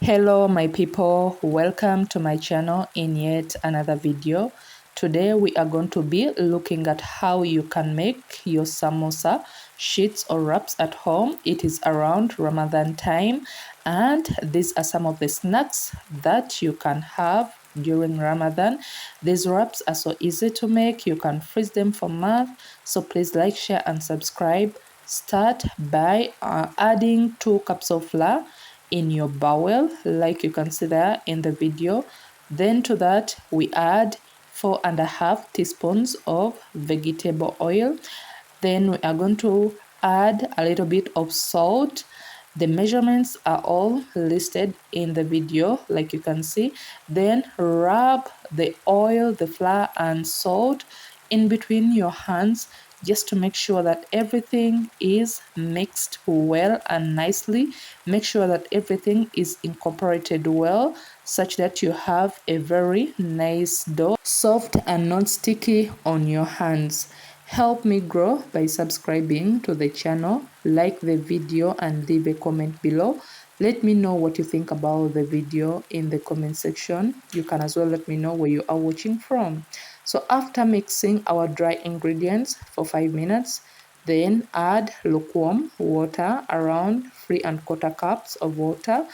Hello my people, welcome to my channel in yet another video. Today we are going to be looking at how you can make your samosa sheets or wraps at home. It is around Ramadan time and these are some of the snacks that you can have during Ramadan. These wraps are so easy to make, you can freeze them for months. So please like, share and subscribe. Start by adding 2 cups of flour in your bowl like you can see there in the video. Then to that we add 4.5 teaspoons of vegetable oil. Then we are going to add a little bit of salt. The measurements are all listed in the video like you can see. Then rub the oil, the flour and salt in between your hands just to make sure that everything is mixed well and nicely. Make sure that everything is incorporated well such that you have a very nice dough, soft and not sticky on your hands. Help me grow by subscribing to the channel, like the video and leave a comment below. Let me know what you think about the video in the comment section. You can as well let me know where you are watching from. So after mixing our dry ingredients for 5 minutes, then add lukewarm water, around 3¼ cups of water.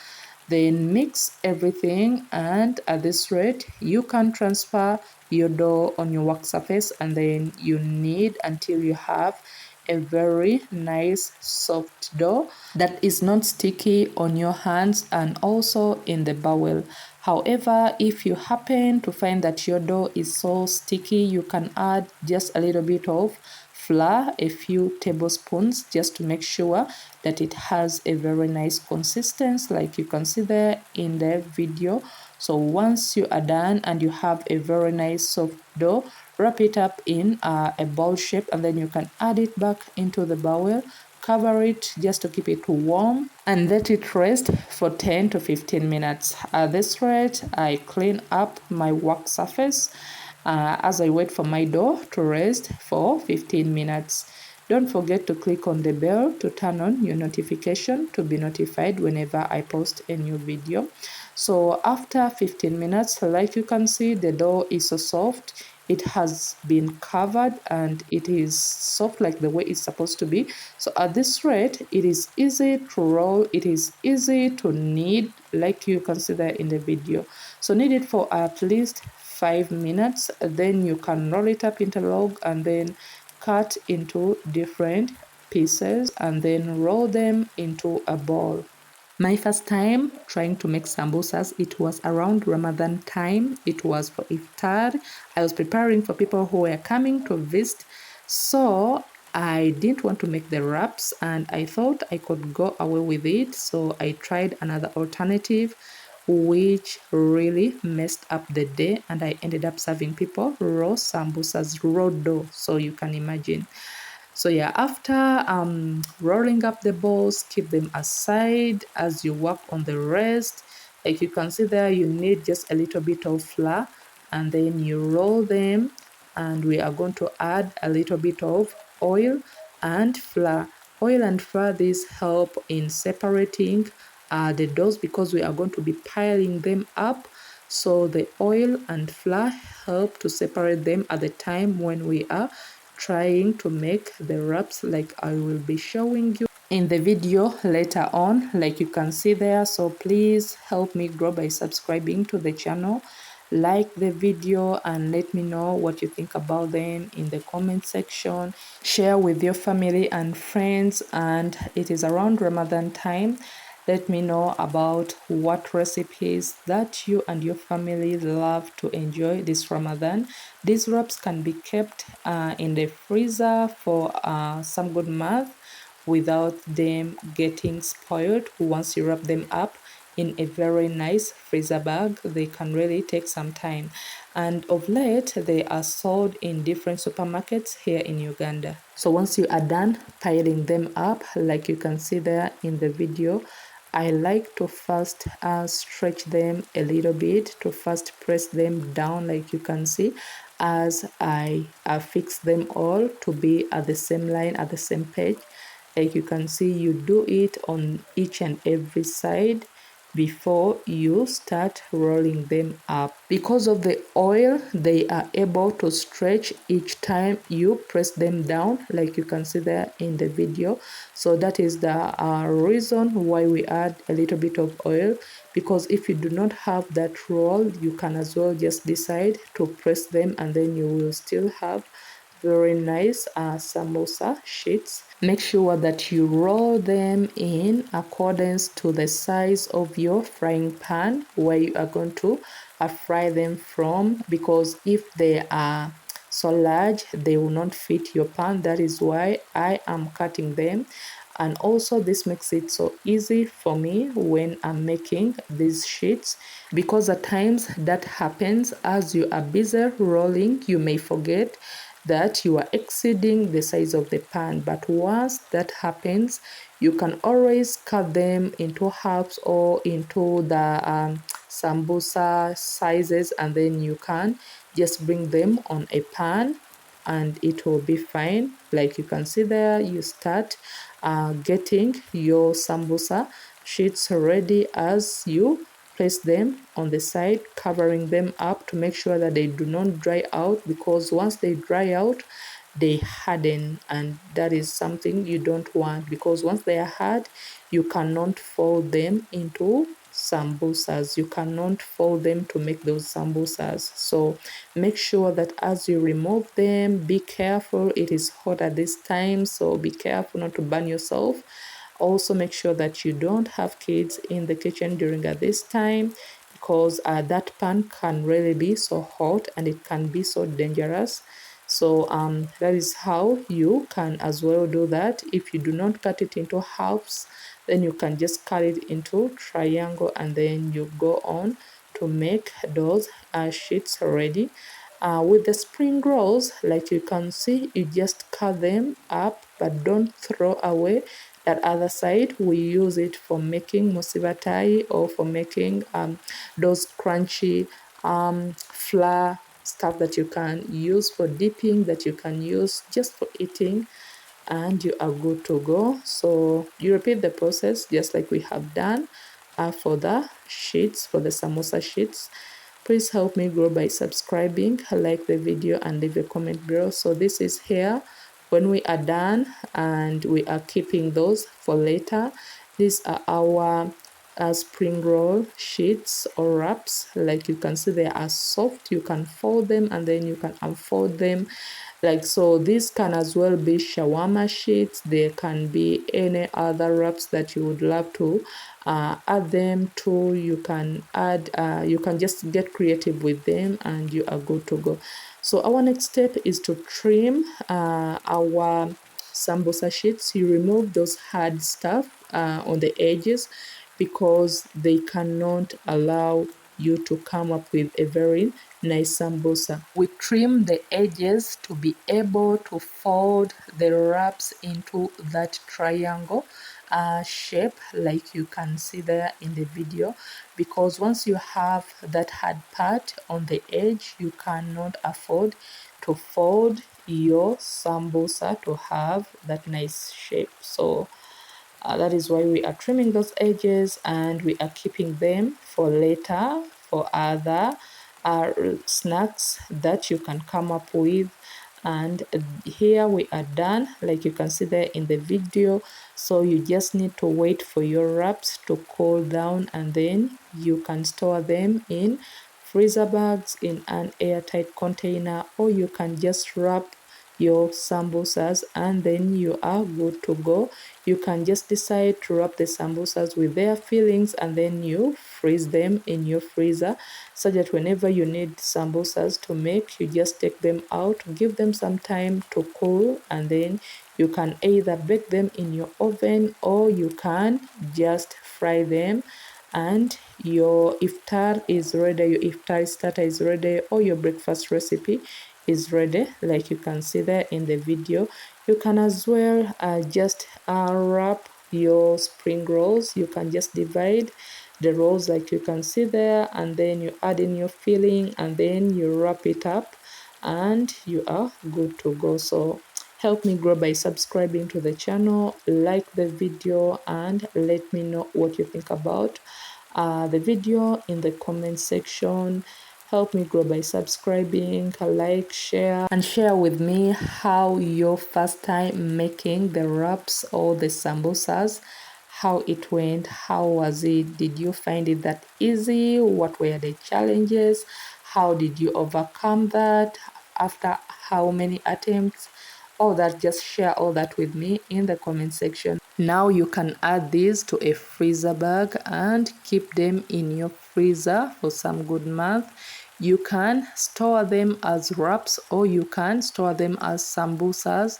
Then mix everything, and at this rate you can transfer your dough on your work surface, and then you knead until you have a very nice soft dough that is not sticky on your hands and also in the bowl. However, if you happen to find that your dough is so sticky, you can add just a little bit of flour, a few tablespoons, just to make sure that it has a very nice consistency like you can see there in the video. So once you are done and you have a very nice soft dough, wrap it up in a ball shape, and then you can add it back into the bowl. Cover it just to keep it warm and let it rest for 10 to 15 minutes. At this rate, I clean up my work surface as I wait for my dough to rest for 15 minutes. Don't forget to click on the bell to turn on your notification to be notified whenever I post a new video. So after 15 minutes, like you can see, the dough is so soft. It has been covered and it is soft like the way it's supposed to be. So at this rate, it is easy to roll, it is easy to knead like you can see there in the video. So knead it for at least 5 minutes, then you can roll it up into log and then cut into different pieces and then roll them into a ball. My first time trying to make samosas, it was around Ramadan time. It was for iftar. I was preparing for people who were coming to visit. So I didn't want to make the wraps and I thought I could go away with it. So I tried another alternative which really messed up the day, and I ended up serving people raw samosas, raw dough. So you can imagine. So yeah, after rolling up the balls, keep them aside as you work on the rest. Like you can see there, you need just a little bit of flour and then you roll them, and we are going to add a little bit of oil and flour. Oil and flour, these help in separating the doughs because we are going to be piling them up. So the oil and flour help to separate them at the time when we are trying to make the wraps like I will be showing you in the video later on, like you can see there. So please help me grow by subscribing to the channel, like the video and let me know what you think about them in the comment section. Share with your family and friends, and it is around Ramadan time. Let me know about what recipes that you and your family love to enjoy this Ramadan. These wraps can be kept in the freezer for some good month without them getting spoiled. Once you wrap them up in a very nice freezer bag, they can really take some time. And of late, they are sold in different supermarkets here in Uganda. So once you are done piling them up, like you can see there in the video, I like to first stretch them a little bit, to first press them down like you can see, as I fix them all to be at the same line, at the same page. Like you can see, you do it on each and every side. before you start rolling them up. Because of the oil, they are able to stretch each time you press them down, like you can see there in the video. So that is the reason why we add a little bit of oil, because if you do not have that roll, you can as well just decide to press them and then you will still have very nice samosa sheets. Make sure that you roll them in accordance to the size of your frying pan where you are going to fry them from, because if they are so large they will not fit your pan. That is why I am cutting them. And also this makes it so easy for me when I'm making these sheets, because at times that happens as you are busy rolling, you may forget that you are exceeding the size of the pan. But once that happens, you can always cut them into halves or into the sambusa sizes, and then you can just bring them on a pan and it will be fine. Like you can see there, you start getting your sambusa sheets ready as you place them on the side, covering them up to make sure that they do not dry out, because once they dry out they harden, and that is something you don't want, because once they are hard you cannot fold them into sambusas. You cannot fold them to make those sambusas. So make sure that as you remove them, be careful. It is hot at this time, so be careful not to burn yourself. Also make sure that you don't have kids in the kitchen during at this time, because that pan can really be so hot and it can be so dangerous. So that is how you can as well do that. If you do not cut it into halves, then you can just cut it into triangle and then you go on to make those sheets ready. With the spring rolls, like you can see, you just cut them up, but don't throw away that other side. We use it for making musibatai or for making those crunchy flour stuff that you can use for dipping, that you can use just for eating, and you are good to go. So you repeat the process just like we have done for the sheets, for the samosa sheets. Please help me grow by subscribing, like the video, and leave a comment below. So this is here when we are done, and we are keeping those for later. These are our spring roll sheets or wraps. Like you can see, they are soft. You can fold them and then you can unfold them, like so. This can as well be shawarma sheets. There can be any other wraps that you would love to add them to. You can add you can just get creative with them and you are good to go. So our next step is to trim our sambusa sheets. You remove those hard stuff on the edges, because they cannot allow you to come up with a very nice sambusa. We trim the edges to be able to fold the wraps into that triangle shape, like you can see there in the video, because once you have that hard part on the edge, you cannot afford to fold your sambusa to have that nice shape. So that is why we are trimming those edges, and we are keeping them for later for other snacks that you can come up with. And here we are done, like you can see there in the video. So you just need to wait for your wraps to cool down, and then you can store them in freezer bags in an airtight container, or you can just wrap your sambusas and then you are good to go. You can just decide to wrap the sambusas with their fillings and then you freeze them in your freezer, so that whenever you need sambusas to make, you just take them out, give them some time to cool, and then you can either bake them in your oven or you can just fry them, and your iftar is ready, your iftar starter is ready, or your breakfast recipe is ready, like you can see there in the video. You can as well just wrap your spring rolls. You can just divide the rolls like you can see there, and then you add in your filling and then you wrap it up and you are good to go. So help me grow by subscribing to the channel, like the video, and let me know what you think about the video in the comment section. Help me grow by subscribing, like, share, and share with me how your first time making the wraps or the samosas, how it went, how was it, did you find it that easy, what were the challenges, how did you overcome that, after how many attempts, all that. Just share all that with me in the comment section. Now you can add these to a freezer bag and keep them in your freezer for some good month. You can store them as wraps or you can store them as samosas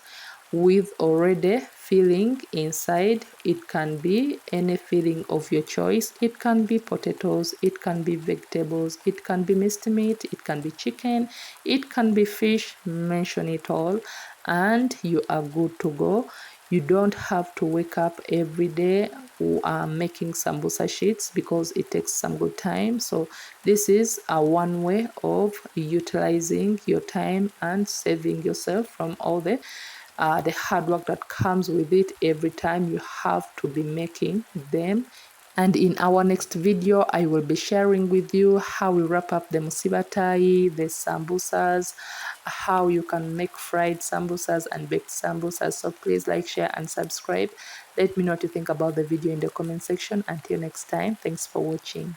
with already filling inside. It can be any filling of your choice. It can be potatoes, it can be vegetables, it can be minced meat, it can be chicken, it can be fish, mention it all, and you are good to go. You don't have to wake up every day making sambusa sheets because it takes some good time. So this is a one way of utilizing your time and saving yourself from all the hard work that comes with it every time you have to be making them. And in our next video, I will be sharing with you how we wrap up the musibatai, the sambusas, how you can make fried sambusas and baked sambusas. So please like, share, and subscribe. Let me know what you think about the video in the comment section. Until next time, thanks for watching.